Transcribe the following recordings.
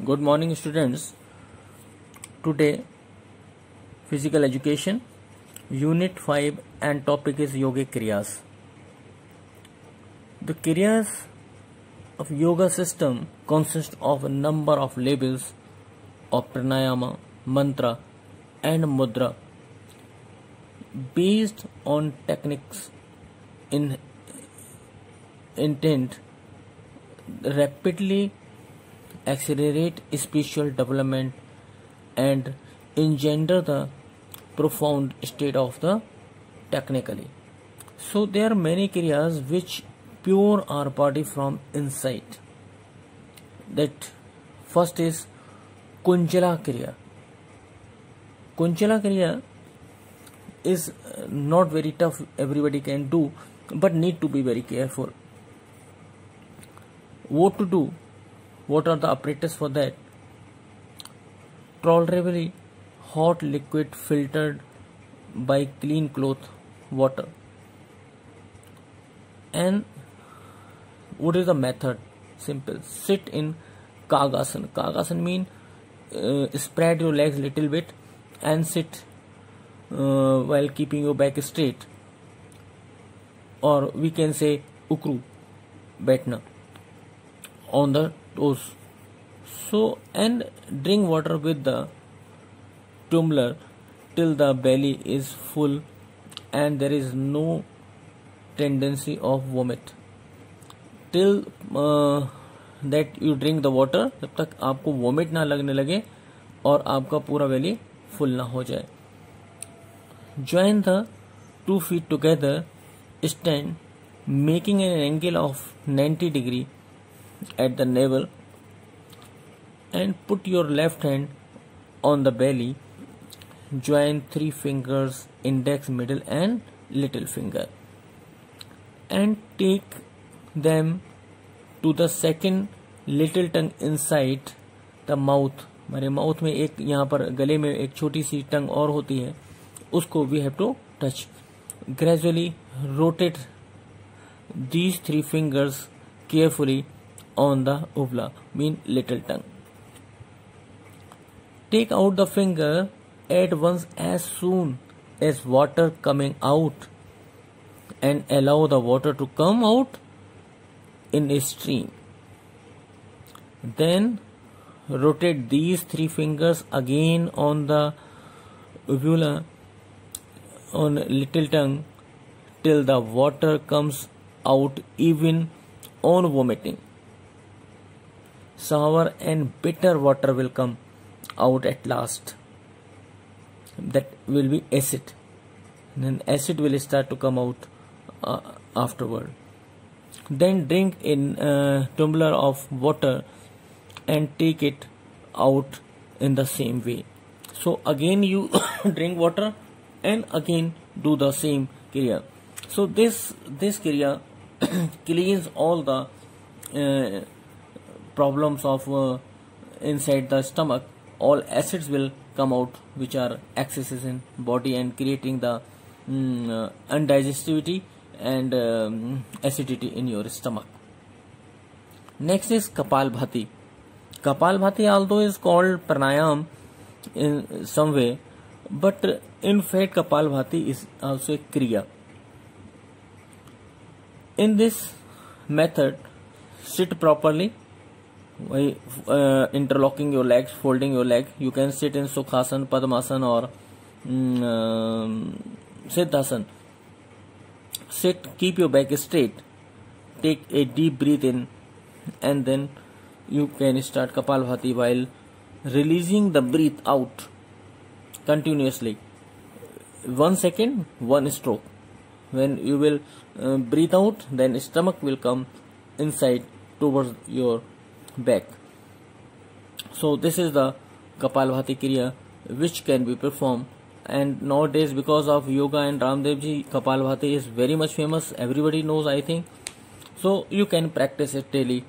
Good morning, students. Today, physical education, unit 5, and topic is yogic kriyas. The kriyas of yoga system consist of a number of labels of pranayama, mantra, and mudra based on techniques in intent rapidly accelerate spiritual development and engender the profound state of the technically. So there are many kriyas which pure our body from inside. That first is Kunjala kriya. Kunjala kriya is not very tough, everybody can do, but need to be very careful. What to do? What are the apparatus for that? Tolerably hot liquid filtered by clean cloth water. And what is the method? Simple. Sit in Kagasana. Kagasana means spread your legs little bit and sit while keeping your back straight. Or we can say Ukru, Betna, on the toes. So, and drink water with the tumbler till the belly is full and there is no tendency of vomit. Till that you drink the water, जब तक आपको vomit ना लगने लगे और आपका पूरा belly full ना हो जाए. Join the 2 feet together, stand making an angle of 90 degree at the navel and put your left hand on the belly. Join 3 fingers, index, middle and little finger, and take them to the second little tongue inside the mouth. हमारे mouth में एक यहाँ पर गले में एक छोटी सी टंग और होती है, उसको we have to touch. Gradually rotate these 3 fingers carefully on the uvula, mean little tongue. Take out the finger at once as soon as water coming out and allow the water to come out in a stream. Then rotate these 3 fingers again on the uvula on little tongue till the water comes out even on vomiting. Sour and bitter water will come out at last. That will be acid. Then acid will start to come out afterward. Then drink in a tumbler of water and take it out in the same way. So again you drink water and again do the same kriya. So this kriya cleans all the problems of inside the stomach. All acids will come out which are excesses in body and creating the undigestivity and acidity in your stomach. Next is Kapalbhati. Kapalbhati although is called pranayam in some way, but in fact Kapalbhati is also a kriya. In this method, sit properly, interlocking your legs, folding your leg. You can sit in Sukhasana, Padmasana or Siddhasana. Sit, keep your back straight, take a deep breath in, and then you can start Kapalbhati while releasing the breath out continuously. 1 second, 1 stroke. When you will breathe out, then stomach will come inside towards your back. So this is the Kapalbhati kriya which can be performed, and nowadays because of yoga and Ramdev ji, Kapalbhati is very much famous. Everybody knows, I think. So you can practice it daily.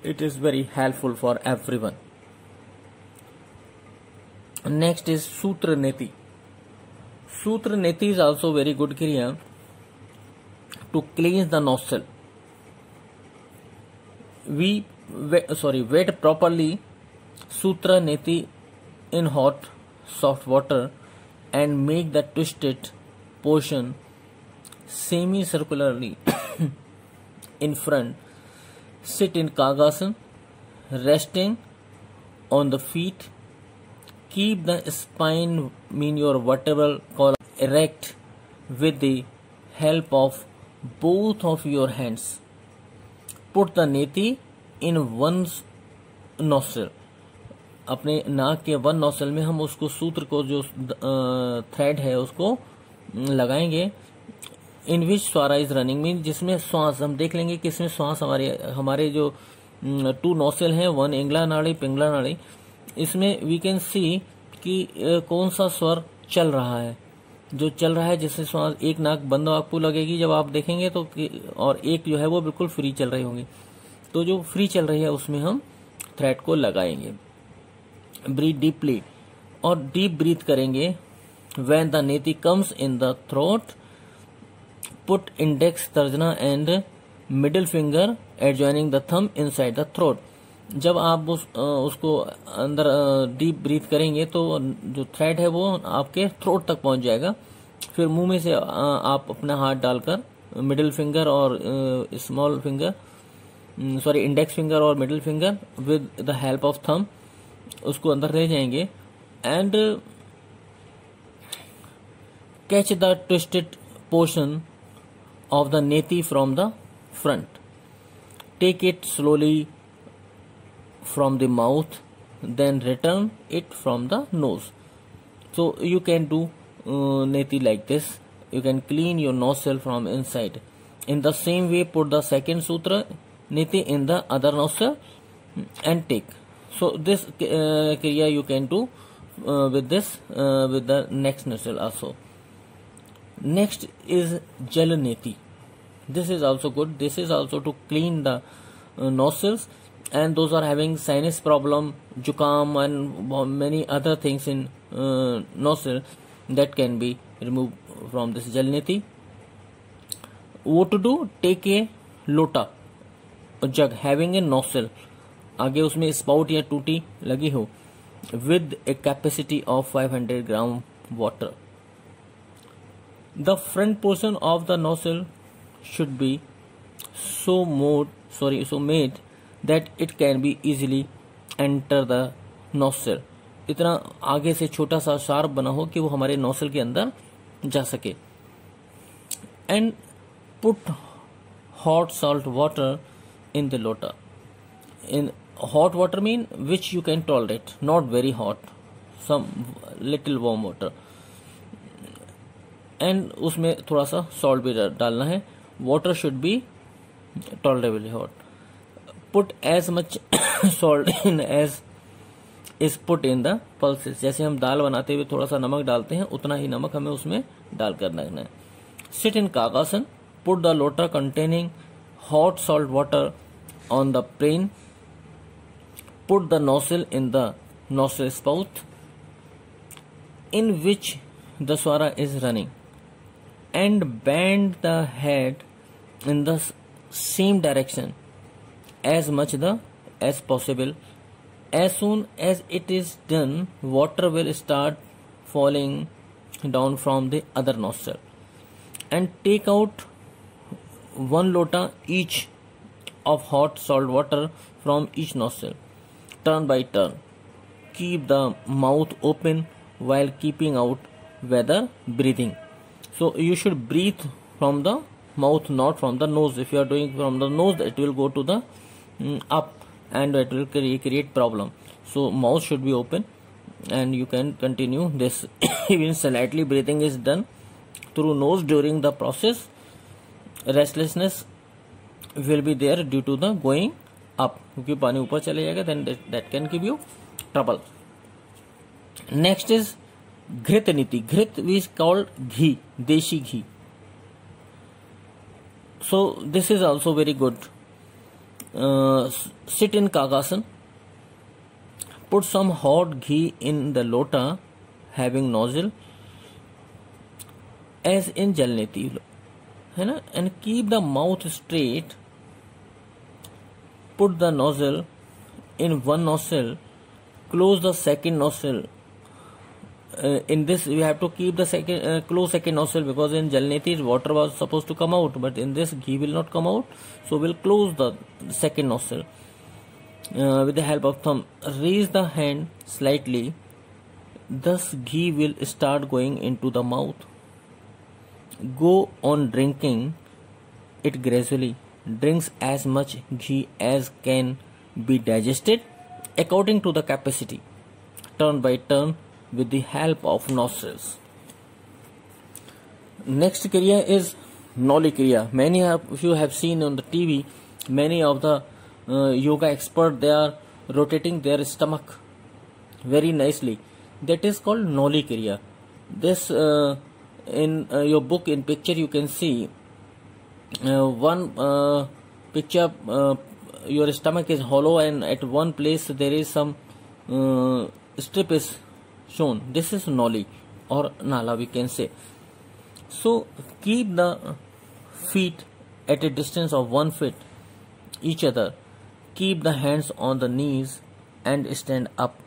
It is very helpful for everyone. Next is Sutra Neti. Sutra Neti is also very good kriya to cleanse the nostril. Wait properly Sutra Neti in hot soft water and make the twisted portion semicircularly in front. Sit in Kagasana, resting on the feet. Keep the spine, mean your vertebral column, erect with the help of both of your hands. Put the neti in one nostril. अपने नाक के one nostril में हम उसको सूत्र को जो thread है उसको लगाएंगे. इन विच स्वारा इज रनिंग मीन जिसमें श्वास हम देख लेंगे कि इसमें श्वास हमारे जो 2 नोस्ट्रल हैं, वन इंगला नाड़ी पिंगला नाड़ी, इसमें वी कैन सी कि कौन सा स्वर चल रहा है. जो चल रहा है जिससे श्वास, एक नाक बंद आपको लगेगी जब आप देखेंगे तो, और एक जो है वो बिल्कुल फ्री चल रही होगी. तो जो फ्री चल रही है उसमें हम थ्रेड को लगाएंगे. ब्रीथ डीपली, और डीप ब्रीथ करेंगे. When the neti comes in the throat, put index तर्जना and middle finger adjoining the thumb inside the throat. जब आप उसको अंदर डीप ब्रीथ करेंगे तो जो थ्रेड है वो आपके थ्रोट तक पहुंच जाएगा. फिर मुंह में से आप अपना हाथ डालकर मिडिल फिंगर और small finger, sorry index finger और middle finger with the help of thumb उसको अंदर ले जाएंगे. And catch the twisted portion of the neti from the front. Take it slowly from the mouth, then return it from the nose. So you can do neti like this. You can clean your nostril from inside. In the same way, put the second sutra neti in the other nostril and take. So this kriya you can do with this with the next nostril also. Next is jal neti. This is also good. This is also to clean the nostrils. And those are having sinus problem, jukam, and many other things in nostril that can be removed from this jal neti. What to do? Take a lota, a jug having a nostril, आगे उसमें spout या टूटी लगी हो, with a capacity of 500 gram water. The front portion of the nostril should be so made that it can be easily enter the nostril. इतना आगे से छोटा सा शार्प बना हो कि वो हमारे नोस्ट्रल के अंदर जा सके. And put hot salt water in the lota. In hot water mean which you can tolerate, not very hot, some little warm water. And उसमें थोड़ा सा salt भी डालना है. Water should be tolerably hot. Put as much salt in as is put in the pulses. जैसे हम दाल बनाते हुए थोड़ा सा नमक डालते हैं उतना ही नमक हमें उसमें डालकर रखना है. Sit in Kagasana. Put the lota containing hot salt water on the plain. Put the nostril in the nostril spout in which the swara is running, and bend the head in the same direction as much as possible. As soon as it is done, water will start falling down from the other nostril. And take out 1 lota each of hot salt water from each nostril, turn by turn. Keep the mouth open while keeping out weather breathing. So you should breathe from the mouth, not from the nose. If you are doing from the nose, it will go to the up and it will create problem. So mouth should be open and you can continue this. Even slightly breathing is done through nose during the process. Restlessness will be there due to the going up, क्योंकि पानी ऊपर चले जाएगा, then that can give you trouble. Next is घृत नीति. घृत is called ghee, देशी घी. So this is also very good. Sit in Kagasana. Put some hot ghee in the lota having nozzle as in jal neti, है ना, and keep the mouth straight. Put the nozzle in one nostril close the second nostril. In this we have to keep the close second nostril, because in Jalneti water was supposed to come out, but in this ghee will not come out, so we'll close the second nostril. With the help of thumb, raise the hand slightly, thus ghee will start going into the mouth. Go on drinking it gradually. Drinks as much ghee as can be digested according to the capacity, turn by turn, with the help of nostrils. Next kriya is Noli kriya. Many of you have seen on the TV, many of the yoga experts, they are rotating their stomach very nicely. That is called Noli kriya. This in your book, in picture you can see one picture, your stomach is hollow and at one place there is some strip is shown. This is Noli or Nala, we can say. So keep the feet at a distance of 1 foot each other. Keep the hands on the knees and stand up.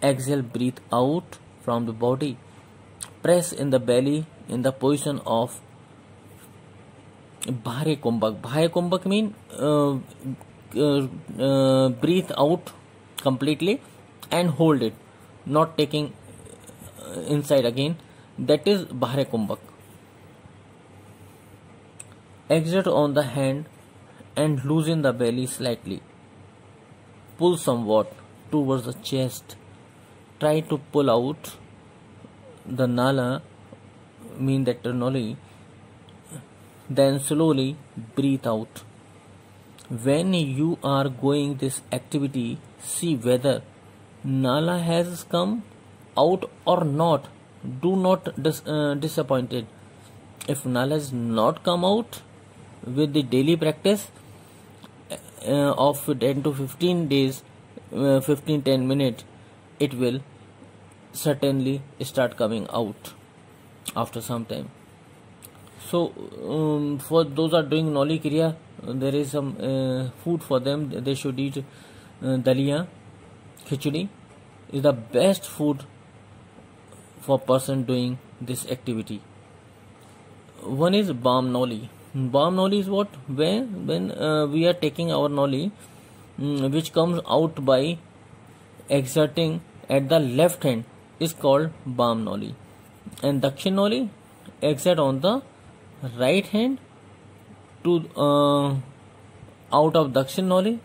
Exhale, breathe out from the body. Press in the belly in the position of Bhare Kumbhak. Bhare Kumbhak means breathe out completely and hold it, not taking inside again. That is Bhare Kumbhak. Exert on the hand and loosen the belly slightly. Pull somewhat towards the chest. Try to pull out the Nala, mean that Noli. Then slowly breathe out. When you are going this activity, see whether Nala has come out or not. Do not disappointed. If Nala has not come out, with the daily practice of 10 to 15 days, 10 minutes, it will certainly start coming out after some time. So for those are doing Noli kriya, there is some food for them. They should eat dalia. Khichdi is the best food for person doing this activity. One is Balm Noli. Balm Noli is what? When we are taking our Noli, which comes out by exerting at the left hand, is called Balm Noli. And Dakshin Noli, exert on the right hand to out of Dakshin Noli.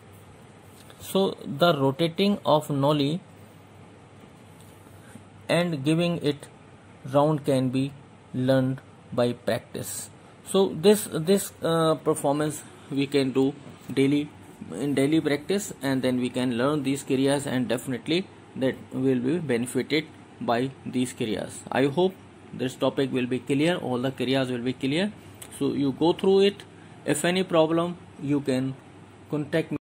So the rotating of Noli and giving it round can be learned by practice. So this performance we can do daily in daily practice, and then we can learn these kriyas, and definitely that will be benefited by these kriyas. I hope this topic will be clear, all the kriyas will be clear. So you go through it. If any problem, you can contact me.